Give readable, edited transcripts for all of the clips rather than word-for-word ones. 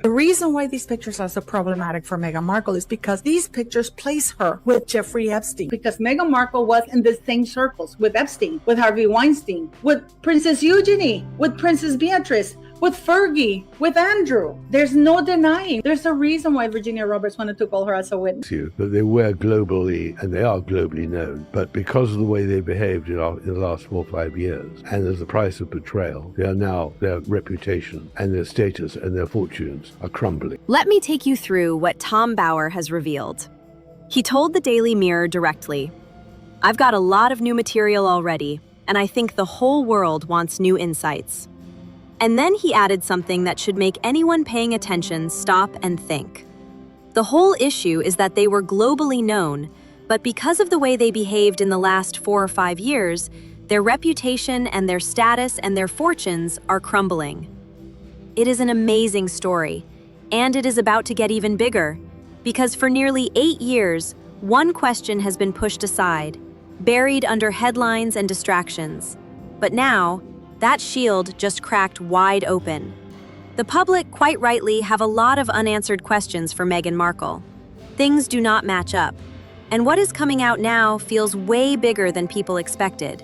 The reason why these pictures are so problematic for Meghan Markle is because these pictures place her with Jeffrey Epstein. Because Meghan Markle was in the same circles with Epstein, with Harvey Weinstein, with Princess Eugenie, with Princess Beatrice, with Fergie, with Andrew. There's no denying. There's a reason why Virginia Roberts wanted to call her as a witness. That they were globally, and they are globally known, but because of the way they behaved in the last 4 or 5 years, and as the price of betrayal, their reputation and their status and their fortunes are crumbling. Let me take you through what Tom Bower has revealed. He told the Daily Mirror directly, "I've got a lot of new material already, and I think the whole world wants new insights." And then he added something that should make anyone paying attention stop and think. The whole issue is that they were globally known, but because of the way they behaved in the last 4 or 5 years, their reputation and their status and their fortunes are crumbling. It is an amazing story, and it is about to get even bigger, because for nearly 8 years, one question has been pushed aside, buried under headlines and distractions. But now, that shield just cracked wide open. The public, quite rightly, have a lot of unanswered questions for Meghan Markle. Things do not match up, and what is coming out now feels way bigger than people expected.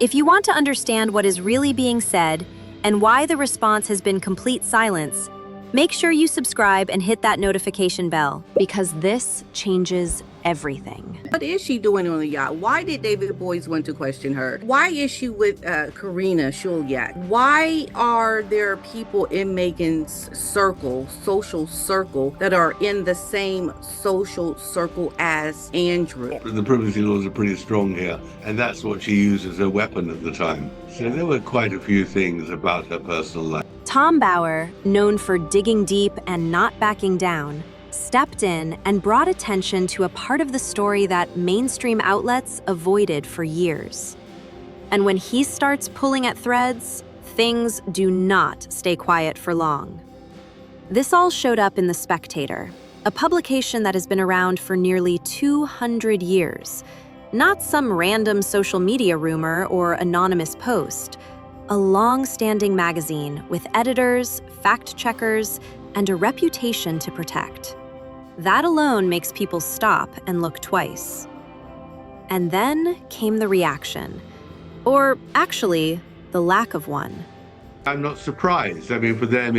If you want to understand what is really being said and why the response has been complete silence, make sure you subscribe and hit that notification bell, because this changes everything. What is she doing on the yacht? Why did David Boies want to question her? Why is she with Karina Yacht? Why are there people in Meghan's social circle, that are in the same social circle as Andrew? The privacy laws are pretty strong here, and that's what she used as a weapon at the time. So there were quite a few things about her personal life. Tom Bower, known for digging deep and not backing down, stepped in and brought attention to a part of the story that mainstream outlets avoided for years. And when he starts pulling at threads, things do not stay quiet for long. This all showed up in the Spectator, a publication that has been around for nearly 200 years. Not some random social media rumor or anonymous post. A long-standing magazine with editors, fact-checkers, and a reputation to protect. That alone makes people stop and look twice. And then came the reaction. Or actually, the lack of one. I'm not surprised. I mean, for them,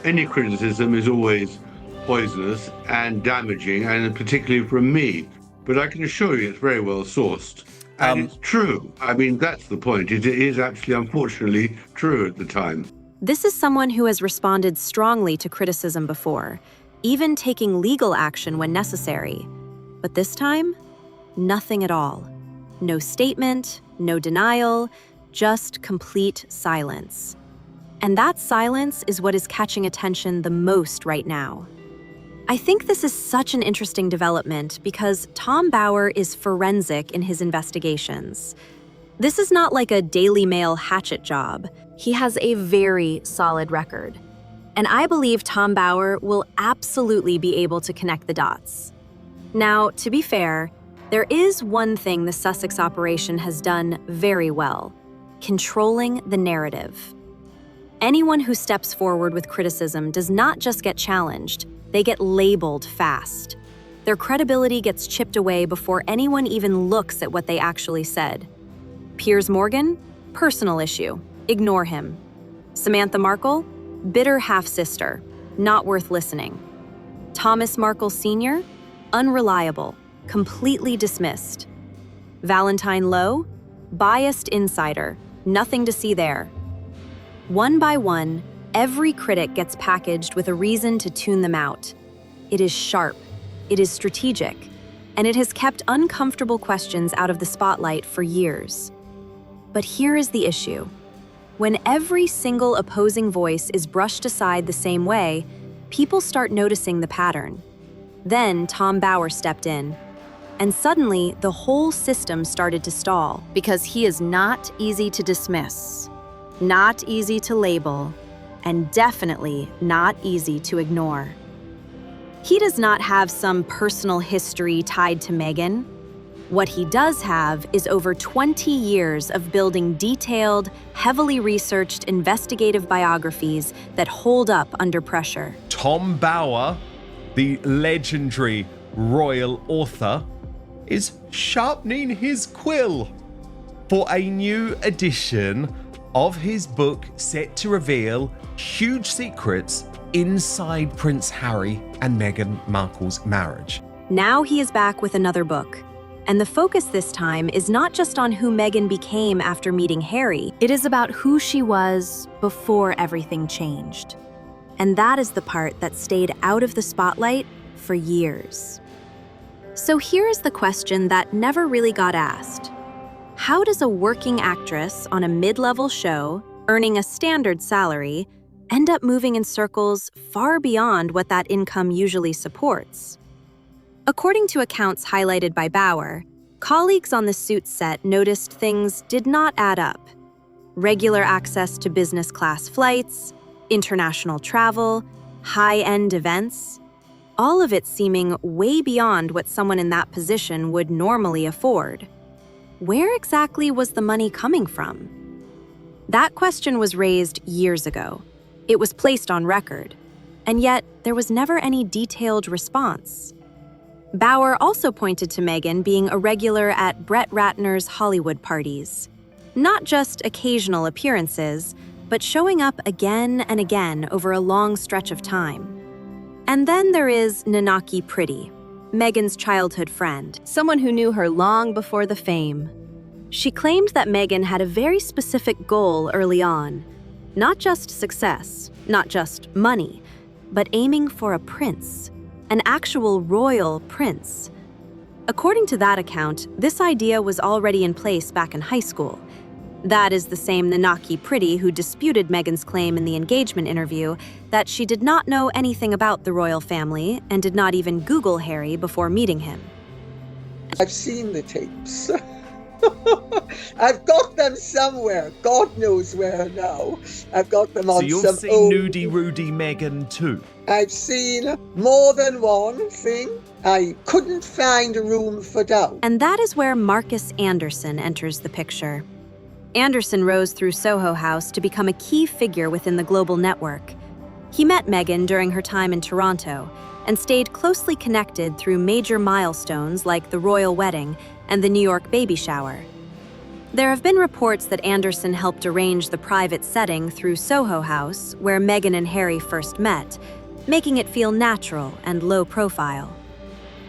any criticism is always poisonous and damaging, and particularly from me. But I can assure you it's very well sourced. And it's true. I mean, that's the point. It is actually, unfortunately, true at the time. This is someone who has responded strongly to criticism before, even taking legal action when necessary. But this time, nothing at all. No statement, no denial, just complete silence. And that silence is what is catching attention the most right now. I think this is such an interesting development because Tom Bower is forensic in his investigations. This is not like a Daily Mail hatchet job. He has a very solid record. And I believe Tom Bower will absolutely be able to connect the dots. Now, to be fair, there is one thing the Sussex operation has done very well: controlling the narrative. Anyone who steps forward with criticism does not just get challenged, they get labeled fast. Their credibility gets chipped away before anyone even looks at what they actually said. Piers Morgan? Personal issue. Ignore him. Samantha Markle? Bitter half-sister. Not worth listening. Thomas Markle Sr.? Unreliable. Completely dismissed. Valentine Lowe? Biased insider. Nothing to see there. One by one, every critic gets packaged with a reason to tune them out. It is sharp, it is strategic, and it has kept uncomfortable questions out of the spotlight for years. But here is the issue. When every single opposing voice is brushed aside the same way, people start noticing the pattern. Then Tom Bower stepped in, and suddenly the whole system started to stall because he is not easy to dismiss, not easy to label, and definitely not easy to ignore. He does not have some personal history tied to Meghan. What he does have is over 20 years of building detailed, heavily researched investigative biographies that hold up under pressure. Tom Bower, the legendary royal author, is sharpening his quill for a new edition of his book set to reveal huge secrets inside Prince Harry and Meghan Markle's marriage. Now he is back with another book. And the focus this time is not just on who Meghan became after meeting Harry, it is about who she was before everything changed. And that is the part that stayed out of the spotlight for years. So here is the question that never really got asked. How does a working actress on a mid-level show, earning a standard salary, end up moving in circles far beyond what that income usually supports? According to accounts highlighted by Bower, colleagues on the Suits set noticed things did not add up. Regular access to business class flights, international travel, high-end events, all of it seeming way beyond what someone in that position would normally afford. Where exactly was the money coming from? That question was raised years ago. It was placed on record, and yet there was never any detailed response. Bower also pointed to Meghan being a regular at Brett Ratner's Hollywood parties. Not just occasional appearances, but showing up again and again over a long stretch of time. And then there is Nanaki Pretty, Meghan's childhood friend, someone who knew her long before the fame. She claimed that Meghan had a very specific goal early on. Not just success, not just money, but aiming for a prince. An actual royal prince. According to that account, this idea was already in place back in high school. That is the same Nanaki Pretty who disputed Meghan's claim in the engagement interview that she did not know anything about the royal family and did not even Google Harry before meeting him. I've seen the tapes. I've got them somewhere. God knows where now. I've got them on some So you've seen Nudie Rudy Meghan too? I've seen more than one thing. I couldn't find room for doubt. And that is where Marcus Anderson enters the picture. Anderson rose through Soho House to become a key figure within the global network. He met Meghan during her time in Toronto and stayed closely connected through major milestones like the royal wedding and the New York baby shower. There have been reports that Anderson helped arrange the private setting through Soho House, where Meghan and Harry first met, making it feel natural and low profile.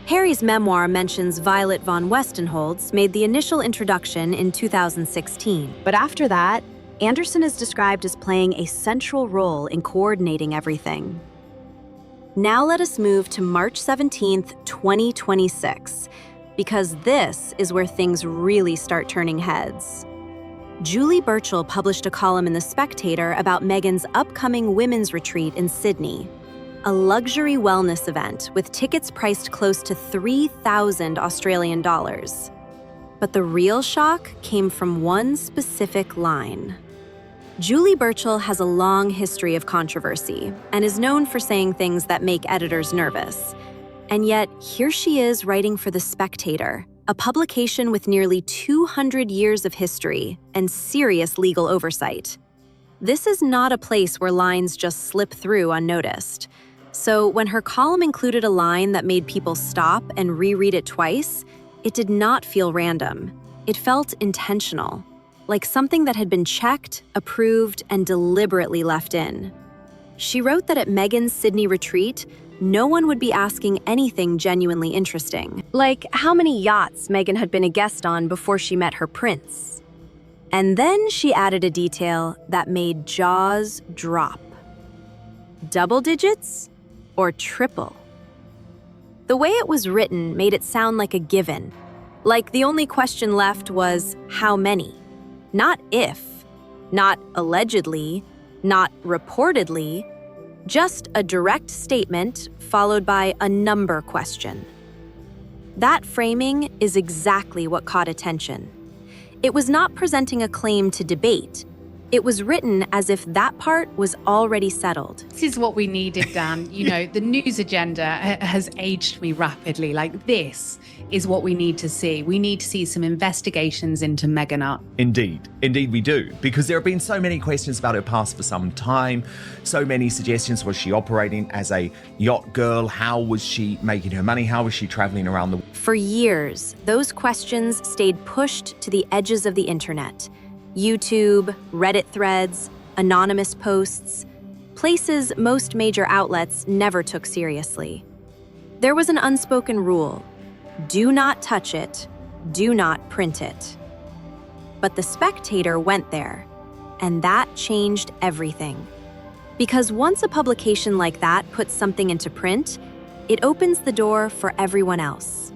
Harry's memoir mentions Violet von Westenholz made the initial introduction in 2016. But after that, Anderson is described as playing a central role in coordinating everything. Now let us move to March 17th, 2026, because this is where things really start turning heads. Julie Burchill published a column in The Spectator about Meghan's upcoming women's retreat in Sydney, a luxury wellness event with tickets priced close to 3,000 Australian dollars. But the real shock came from one specific line. Julie Burchill has a long history of controversy and is known for saying things that make editors nervous. And yet, here she is writing for The Spectator, a publication with nearly 200 years of history and serious legal oversight. This is not a place where lines just slip through unnoticed. So when her column included a line that made people stop and reread it twice, it did not feel random. It felt intentional, like something that had been checked, approved, and deliberately left in. She wrote that at Meghan's Sydney retreat, no one would be asking anything genuinely interesting, like how many yachts Meghan had been a guest on before she met her prince. And then she added a detail that made jaws drop. Double digits or triple? The way it was written made it sound like a given, like the only question left was how many. Not if, not allegedly, not reportedly, just a direct statement followed by a number question. That framing is exactly what caught attention. It was not presenting a claim to debate. It was written as if that part was already settled. This is what we needed, Dan. You know, the news agenda has aged me rapidly. Like, this is what we need to see. We need to see some investigations into Meghan. Indeed we do, because there have been so many questions about her past for some time, so many suggestions. Was she operating as a yacht girl? How was she making her money? How was she traveling around the world? For years, those questions stayed pushed to the edges of the internet. YouTube, Reddit threads, anonymous posts, places most major outlets never took seriously. There was an unspoken rule: do not touch it, do not print it. But the Spectator went there, and that changed everything. Because once a publication like that puts something into print, it opens the door for everyone else.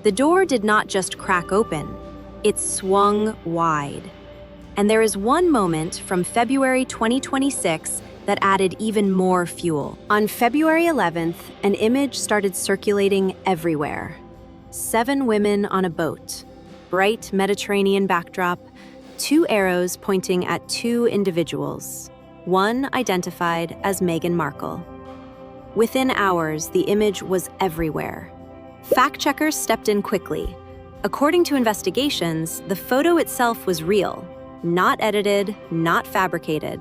The door did not just crack open, it swung wide. And there is one moment from February 2026 that added even more fuel. On February 11th, an image started circulating everywhere. 7 women on a boat, bright Mediterranean backdrop, 2 arrows pointing at 2 individuals, one identified as Meghan Markle. Within hours, the image was everywhere. Fact-checkers stepped in quickly. According to investigations, the photo itself was real, not edited, not fabricated.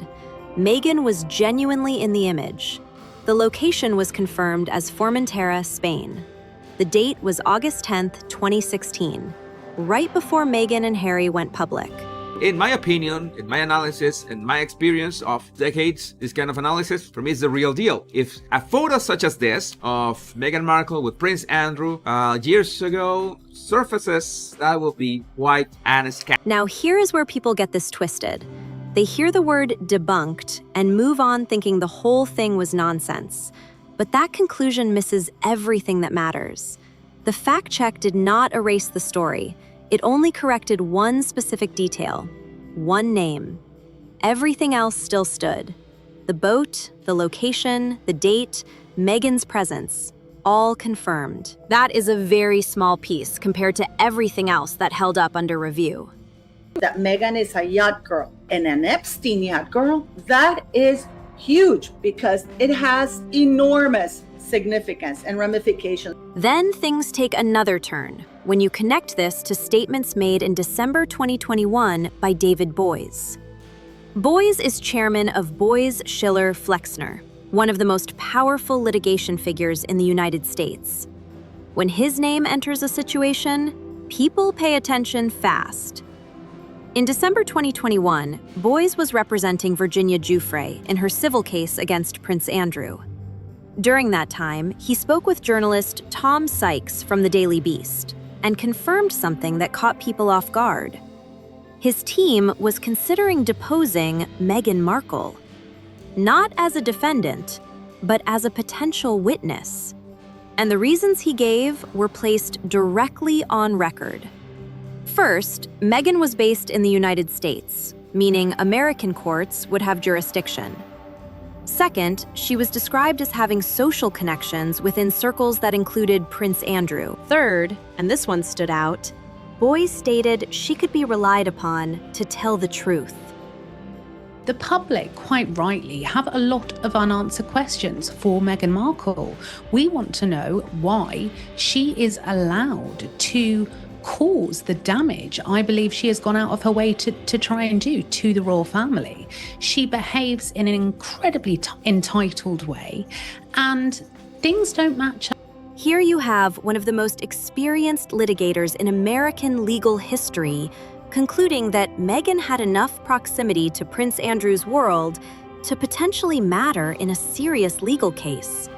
Meghan was genuinely in the image. The location was confirmed as Formentera, Spain. The date was August 10th, 2016, right before Meghan and Harry went public. In my opinion, in my analysis, and my experience of decades, this kind of analysis, for me, is the real deal. If a photo such as this of Meghan Markle with Prince Andrew years ago surfaces, that will be quite an scam. Now, here is where people get this twisted. They hear the word debunked and move on thinking the whole thing was nonsense. But that conclusion misses everything that matters. The fact check did not erase the story. It only corrected one specific detail, one name. Everything else still stood. The boat, the location, the date, Meghan's presence, all confirmed. That is a very small piece compared to everything else that held up under review. That Meghan is a yacht girl and an Epstein yacht girl, that is huge because it has enormous significance and ramifications. Then things take another turn when you connect this to statements made in December 2021 by David Boies. Boies is chairman of Boies, Schiller, Flexner, one of the most powerful litigation figures in the United States. When his name enters a situation, people pay attention fast. In December 2021, Boies was representing Virginia Giuffre in her civil case against Prince Andrew. During that time, he spoke with journalist Tom Sykes from the Daily Beast and confirmed something that caught people off guard. His team was considering deposing Meghan Markle, not as a defendant, but as a potential witness. And the reasons he gave were placed directly on record. First, Meghan was based in the United States, meaning American courts would have jurisdiction. Second, she was described as having social connections within circles that included Prince Andrew. Third, and this one stood out, Boies stated she could be relied upon to tell the truth. The public, quite rightly, have a lot of unanswered questions for Meghan Markle. We want to know why she is allowed to cause the damage I believe she has gone out of her way to try and do to the royal family. She behaves in an incredibly entitled way, and things don't match up. Here you have one of the most experienced litigators in American legal history concluding that Meghan had enough proximity to Prince Andrew's world to potentially matter in a serious legal case.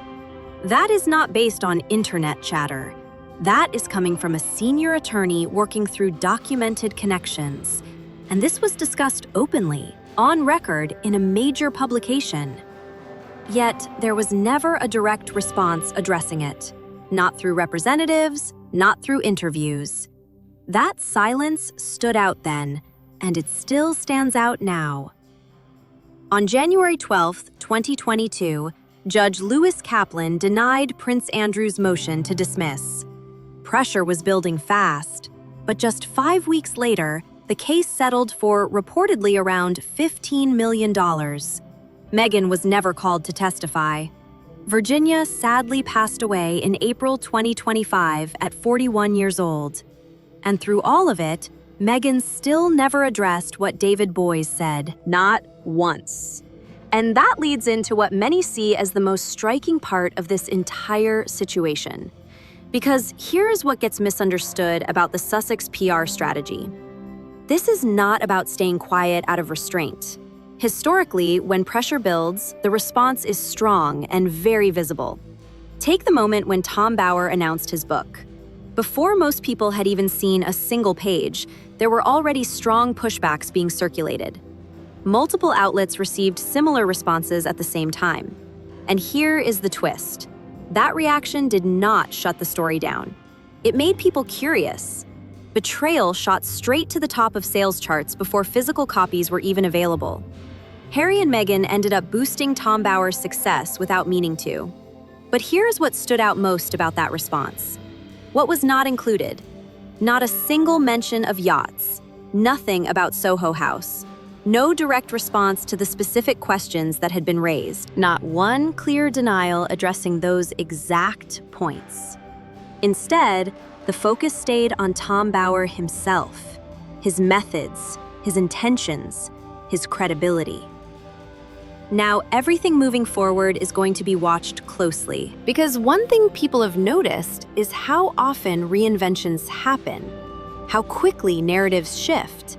That is not based on internet chatter. That is coming from a senior attorney working through documented connections. And this was discussed openly, on record, in a major publication. Yet, there was never a direct response addressing it. Not through representatives, not through interviews. That silence stood out then, and it still stands out now. On January 12, 2022, Judge Lewis Kaplan denied Prince Andrew's motion to dismiss. Pressure was building fast, but just 5 weeks later, the case settled for reportedly around $15 million. Meghan was never called to testify. Virginia sadly passed away in April 2025 at 41 years old. And through all of it, Meghan still never addressed what David Boies said, not once. And that leads into what many see as the most striking part of this entire situation. Because here is what gets misunderstood about the Sussex PR strategy. This is not about staying quiet out of restraint. Historically, when pressure builds, the response is strong and very visible. Take the moment when Tom Bower announced his book. Before most people had even seen a single page, there were already strong pushbacks being circulated. Multiple outlets received similar responses at the same time. And here is the twist. That reaction did not shut the story down. It made people curious. Betrayal shot straight to the top of sales charts before physical copies were even available. Harry and Meghan ended up boosting Tom Bower's success without meaning to. But here's what stood out most about that response. What was not included? Not a single mention of yachts, nothing about Soho House, no direct response to the specific questions that had been raised, not one clear denial addressing those exact points. Instead, the focus stayed on Tom Bower himself, his methods, his intentions, his credibility. Now, everything moving forward is going to be watched closely, because one thing people have noticed is how often reinventions happen, how quickly narratives shift,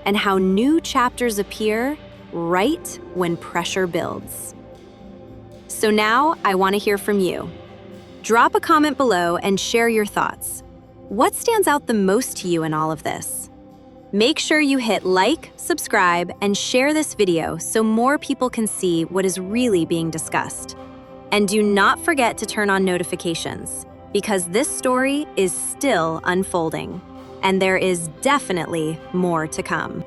and how new chapters appear right when pressure builds. So now, I want to hear from you. Drop a comment below and share your thoughts. What stands out the most to you in all of this? Make sure you hit like, subscribe, and share this video so more people can see what is really being discussed. And do not forget to turn on notifications, because this story is still unfolding, and there is definitely more to come.